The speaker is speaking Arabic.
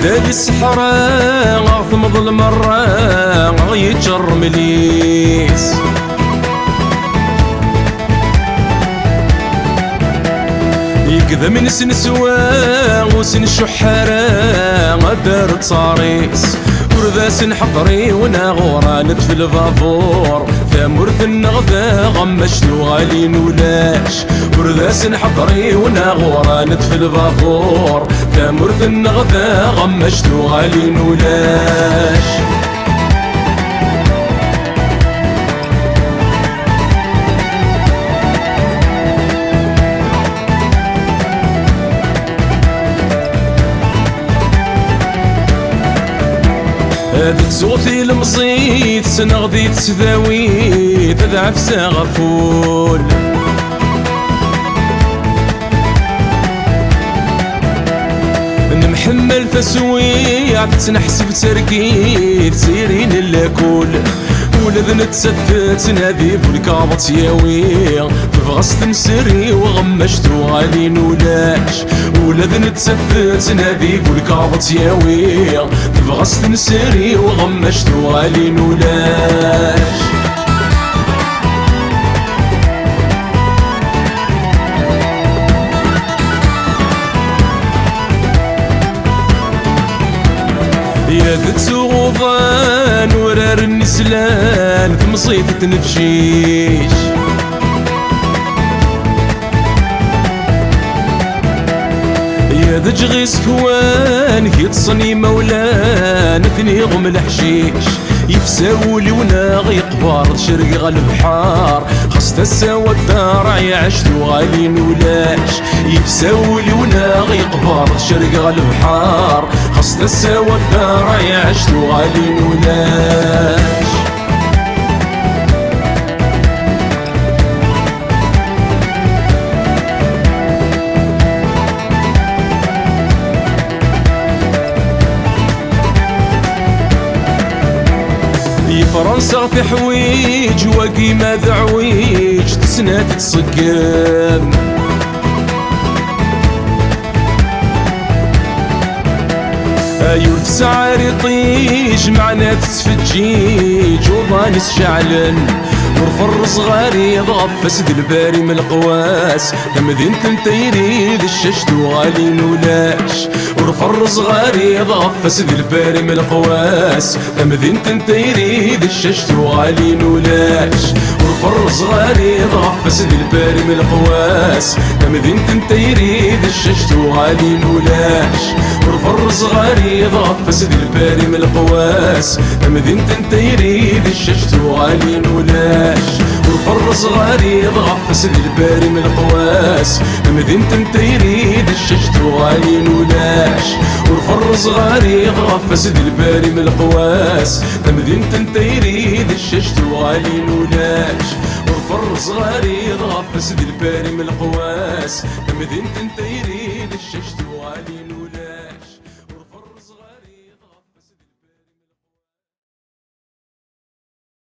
دالي الصحراء غثمض المرة يتجر مليس يكذا من سن سوا وسن شحارة دارت صاريس ورذا سن حقري وانا غورانت في الفافور ثامرث النغذا غمشتو غالين ولاش ورذا سن حقري وانا غورانت في الفافور ثامرث النغذا غمشتو غالين ولاش هذيك صوتي المصيت سنغذي تسداوي تذعف ساغفول نمحمل تسويع تنحسب تركيت سيرين اللاكول ولد نتسفت نادي بالكابط ياوي تفغصت نسري وغمشتو غالين ولاش ولد نتسفت نادي بالكابط ياوي تفغصت نسري وغمشتو غالين ولاش يا ذك غضان ورار النسلان في مصيفة نفشيش يا ذج غيس كوان يتصني مولان ثني غم الحشيش يفساولي وناغي قبار شرق غا البحار خصت السوا الدار يعشتو غالين ولاش يفساولي وناغي قبار شرق غا البحار خصت السوا الدار يعشتو غالين ولاش فرنسا في حويج وقيمة ذعويج تسنات تصقم يوث سعر يطيج معنا تسفجيج وضانس شعلن ورفر صغاري ضغف سد الباري من القواس تمذين تنتيري للششتو غالين ولاش ورفر صغاري ضغف سد الباري من القواس تمذين تنتيري للششتو غالين ولاش ورفر صغاري ضغف سد الباري من القواس تمذين تنتيري للششتو غالين ولاش ورفر صغاري ضغف سد الباري من القواس تمذين تنتيري للششتو غالين ولاش ورفر صغاري ضغف سد الباري من القواس تمذين تنتيري للششتو غالين ولاش ورفر صغاري ضغف سد الباري من القواس تمذين تنتيري للششتو غالين ولاش ورفر صغاري ضغف سد الباري من القواس تمذين تنتيري للششتو غالين ولاش